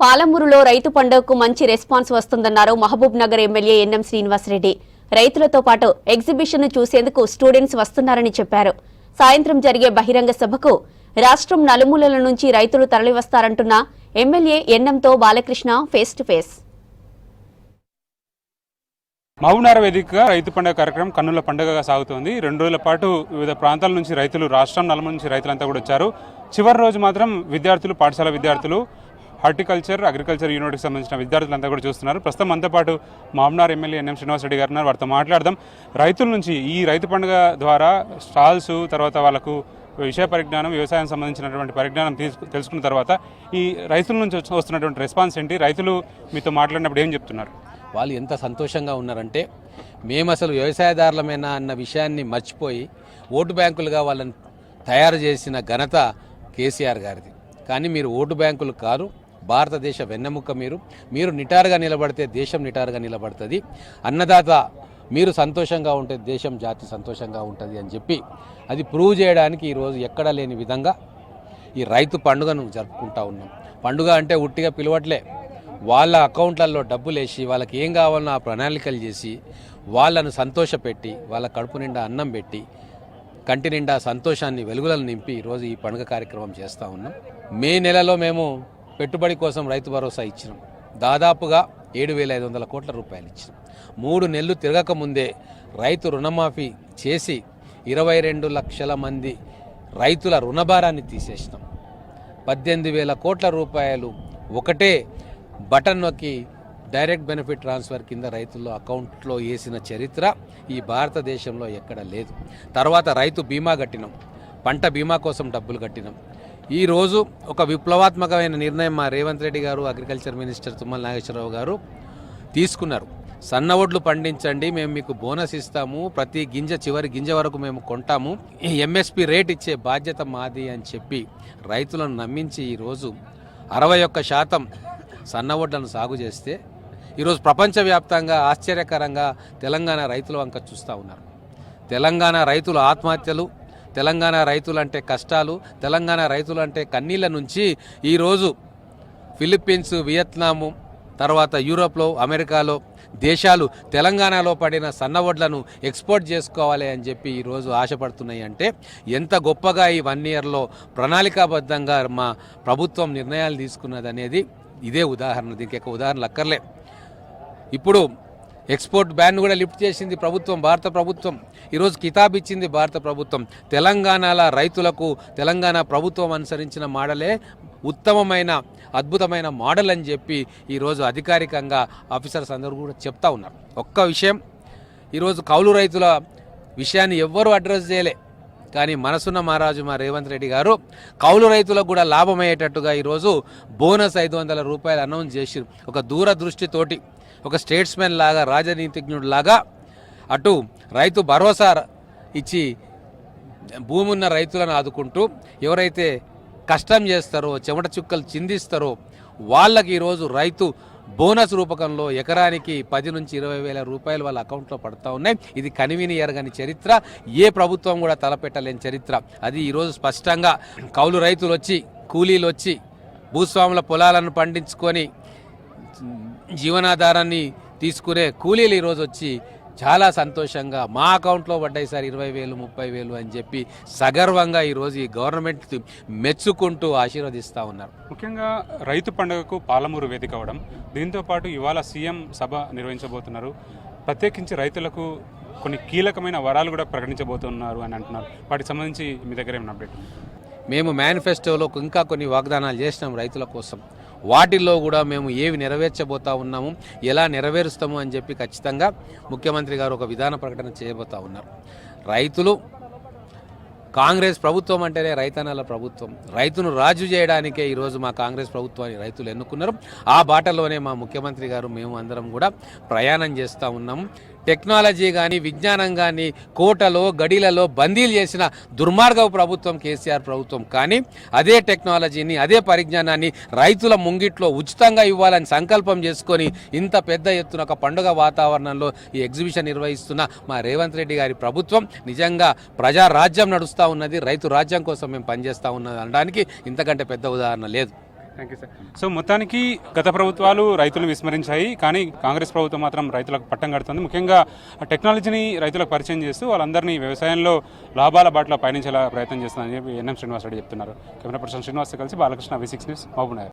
పాలమూరులో రైతు పండుగకు మంచి రెస్పాన్స్ వస్తుందన్నారు మహబూబ్ నగర్ ఎమ్మెల్యే ఎన్ఎం శ్రీనివాసరెడ్డి. రైతులతో పాటు ఎగ్జిబిషన్ ను చూసేందుకు స్టూడెంట్స్ వస్తున్నారని చెప్పారు. సాయంత్రం జరిగే బహిరంగ సభకు రాష్ట్రం నలుమూలల నుంచి రైతులు తరలివస్తారంటున్న ఎమ్మెల్యే ఎన్ఎంతో Balakrishna face to face. Mahabubnagar వేదికగా రైతు పండుగ కార్యక్రమం కన్నుల పండుగగా సాగుతోంది. 2 రోజుల పాటు వివిధ ప్రాంతాల నుంచి రైతులు, రాష్ట్రం నలుమూల నుంచి రైతులంతా కూడా వచ్చారు. చివరి రోజు మాత్రం విద్యార్థులు, పాఠశాల విద్యార్థులు, హార్టికల్చర్, అగ్రికల్చర్ యూనివర్సిటీకి సంబంధించిన విద్యార్థులంతా కూడా చూస్తున్నారు. ప్రస్తుతం మనతో పాటు మహబూబ్నగర్ ఎమ్మెల్యే ఎన్ఎం శ్రీనివాసరెడ్డి గారు ఉన్నారు. వారితో మాట్లాడదాం. రైతుల నుంచి ఈ రైతు పండుగ ద్వారా స్టాల్స్, తర్వాత వాళ్ళకు విషయ పరిజ్ఞానం, వ్యవసాయం సంబంధించినటువంటి పరిజ్ఞానం తెలుసుకున్న తర్వాత ఈ రైతుల నుంచి వస్తున్నటువంటి రెస్పాన్స్ ఏంటి? రైతులు మీతో మాట్లాడినప్పుడు ఏం చెప్తున్నారు? వాళ్ళు ఎంత సంతోషంగా ఉన్నారంటే, మేము అసలు వ్యవసాయదారులమేనా అన్న విషయాన్ని మర్చిపోయి ఓటు బ్యాంకులుగా వాళ్ళని తయారు చేసిన ఘనత కేసీఆర్ గారిది. కానీ మీరు ఓటు బ్యాంకులు కాదు, భారతదేశ వెన్నెముక. మీరు నిటారుగా నిలబడితే దేశం నిటారుగా నిలబడుతుంది. అన్నదాత మీరు సంతోషంగా ఉంటే దేశం, జాతి సంతోషంగా ఉంటుంది అని చెప్పి అది ప్రూవ్ చేయడానికి ఈరోజు ఎక్కడా లేని విధంగా ఈ రైతు పండుగను జరుపుకుంటా ఉన్నాం. పండుగ అంటే ఉట్టిగా పిలవట్లే, వాళ్ళ అకౌంట్లలో డబ్బులు వేసి వాళ్ళకి ఏం కావాలన్నా ఆ ప్రణాళికలు చేసి వాళ్ళను సంతోషపెట్టి, వాళ్ళ కడుపు నిండా అన్నం పెట్టి, కంటి నిండా సంతోషాన్ని, వెలుగులను నింపి ఈరోజు ఈ పండుగ కార్యక్రమం చేస్తూ ఉన్నాం. మే నెలలో మేము పెట్టుబడి కోసం రైతు భరోసా ఇచ్చినాం. దాదాపుగా 7,500 కోట్ల రూపాయలు ఇచ్చినాం. 3 నెలలు తిరగకముందే రైతు రుణమాఫీ చేసి 22 లక్షల మంది రైతుల రుణభారాన్ని తీసేసినాం. 18,000 కోట్ల రూపాయలు ఒకటే బటన్ నొక్కి డైరెక్ట్ బెనిఫిట్ ట్రాన్స్ఫర్ కింద రైతుల అకౌంట్లో వేసిన చరిత్ర ఈ భారతదేశంలో ఎక్కడ లేదు. తర్వాత రైతు బీమా కట్టినాం, పంట బీమా కోసం డబ్బులు కట్టినాం. ఈరోజు ఒక విప్లవాత్మకమైన నిర్ణయం మా రేవంత్ రెడ్డి గారు, అగ్రికల్చర్ మినిస్టర్ తుమ్మల నాగేశ్వరరావు గారు తీసుకున్నారు. సన్న ఒడ్లు పండించండి, మేము మీకు బోనస్ ఇస్తాము, ప్రతి గింజ చివరి గింజ వరకు మేము కొంటాము, ఎంఎస్పి రేట్ ఇచ్చే బాధ్యత మాది అని చెప్పి రైతులను నమ్మించి ఈరోజు 61% సన్న ఒడ్లను సాగు చేస్తే ఈరోజు ప్రపంచవ్యాప్తంగా ఆశ్చర్యకరంగా తెలంగాణ రైతుల వంక చూస్తూ ఉన్నారు. తెలంగాణ రైతుల ఆత్మహత్యలు, తెలంగాణ రైతులంటే కష్టాలు, తెలంగాణ రైతులంటే కన్నీళ్ళ నుంచి ఈరోజు ఫిలిప్పీన్స్, వియత్నాము, తర్వాత యూరోప్లో, అమెరికాలో దేశాలు తెలంగాణలో పడిన సన్నవడ్లను ఎక్స్పోర్ట్ చేసుకోవాలి అని చెప్పి ఈరోజు ఆశపడుతున్నాయి. అంటే ఎంత గొప్పగా ఈ 1 ఇయర్లో ప్రణాళికాబద్ధంగా మా ప్రభుత్వం నిర్ణయాలు తీసుకున్నది అనేది ఇదే ఉదాహరణ. దీనికి ఎక్కువ ఉదాహరణలు అక్కర్లే. ఇప్పుడు ఎక్స్పోర్ట్ బ్యాన్ కూడా లిఫ్ట్ చేసింది ప్రభుత్వం, భారత ప్రభుత్వం. ఈరోజు కితాబ్ ఇచ్చింది భారత ప్రభుత్వం. తెలంగాణల రైతులకు తెలంగాణ ప్రభుత్వం అనుసరించిన మోడలే ఉత్తమమైన, అద్భుతమైన మోడల్ అని చెప్పి ఈరోజు అధికారికంగా ఆఫీసర్స్ అందరూ కూడా చెప్తా ఉన్నారు. ఒక్క విషయం, ఈరోజు కౌలు రైతుల విషయాన్ని ఎవ్వరూ అడ్రస్ చేయలే. కానీ మనసున్న మహారాజు మా రేవంత్ రెడ్డి గారు కౌలు రైతులకు కూడా లాభమయ్యేటట్టుగా ఈరోజు బోనస్ 500 రూపాయలు అనౌన్స్ చేసి, ఒక దూరదృష్టితోటి, ఒక స్టేట్స్మెన్ లాగా, రాజనీతిజ్ఞుడు లాగా అటు రైతు భరోసా ఇచ్చి భూమి ఉన్న రైతులను ఆదుకుంటూ, ఎవరైతే కష్టం చేస్తారో, చెమట చుక్కలు చిందిస్తారో వాళ్ళకి ఈరోజు రైతు బోనస్ రూపకంలో ఎకరానికి 10 నుంచి 20 వేల రూపాయలు వాళ్ళ అకౌంట్లో పడతా ఉన్నాయి. ఇది కనివిని ఎరగని చరిత్ర, ఏ ప్రభుత్వం కూడా తలపెట్టలేని చరిత్ర. అది ఈరోజు స్పష్టంగా కౌలు రైతులు వచ్చి, కూలీలు వచ్చి, భూస్వాముల పొలాలను పండించుకొని జీవనాధారాన్ని తీసుకునే కూలీలు ఈరోజు వచ్చి చాలా సంతోషంగా మా అకౌంట్లో పడ్డాయి సార్ 20,000, 30,000 అని చెప్పి సగర్వంగా ఈరోజు ఈ గవర్నమెంట్ మెచ్చుకుంటూ ఆశీర్వదిస్తూ ఉన్నారు. ముఖ్యంగా రైతు పండుగకు పాలమూరు వేదిక అవ్వడం, దీంతోపాటు ఇవాళ సీఎం సభ నిర్వహించబోతున్నారు. ప్రత్యేకించి రైతులకు కొన్ని కీలకమైన వరాలు కూడా ప్రకటించబోతున్నారు అని అంటున్నారు. వాటికి సంబంధించి మీ దగ్గర ఏమైనా అప్డేట్? మేము మేనిఫెస్టోలో ఇంకా కొన్ని వాగ్దానాలు చేసినాం రైతుల కోసం. వాటిల్లో కూడా మేము ఏవి నెరవేర్చబోతా ఉన్నాము, ఎలా నెరవేరుస్తాము అని చెప్పి ఖచ్చితంగా ముఖ్యమంత్రి గారు ఒక విధాన ప్రకటన చేయబోతా ఉన్నారు. రైతులు, కాంగ్రెస్ ప్రభుత్వం అంటేనే రైతన్నల ప్రభుత్వం. రైతును రాజు చేయడానికే ఈరోజు మా కాంగ్రెస్ ప్రభుత్వాన్ని రైతులు ఎన్నుకున్నారు. ఆ బాటలోనే మా ముఖ్యమంత్రి గారు, మేము అందరం కూడా ప్రయాణం చేస్తూ ఉన్నాము. టెక్నాలజీ కానీ, విజ్ఞానం కానీ కోటలో, గడిలలో బందీలు చేసిన దుర్మార్గపు ప్రభుత్వం కేసీఆర్ ప్రభుత్వం. కానీ అదే టెక్నాలజీని, అదే పరిజ్ఞానాన్ని రైతుల ముంగిట్లో ఉచితంగా ఇవ్వాలని సంకల్పం చేసుకొని ఇంత పెద్ద ఎత్తున ఒక పండుగ వాతావరణంలో ఈ ఎగ్జిబిషన్ నిర్వహిస్తున్న మా రేవంత్ రెడ్డి గారి ప్రభుత్వం నిజంగా ప్రజారాజ్యం నడుస్తూ ఉన్నది. రైతు రాజ్యం కోసం మేము పనిచేస్తూ ఉన్నది అనడానికి ఇంతకంటే పెద్ద ఉదాహరణ లేదు. Thank you sir. సో మొత్తానికి గత ప్రభుత్వాలు రైతులను విస్మరించాయి, కానీ కాంగ్రెస్ ప్రభుత్వం మాత్రం రైతులకు పట్టం కడుతుంది. ముఖ్యంగా టెక్నాలజీని రైతులకు పరిచయం చేస్తూ వాళ్ళందరినీ వ్యవసాయంలో లాభాల బాటలో పయనించేలా ప్రయత్నం చేస్తుందని చెప్పి ఎన్ఎం శ్రీనివాసరెడ్డి చెప్తున్నారు. కెమెరా పర్సన్ శ్రీనివాస్ కలిసి బాలకృష్ణ, V6 న్యూస్, మహబూబ్ నగర్.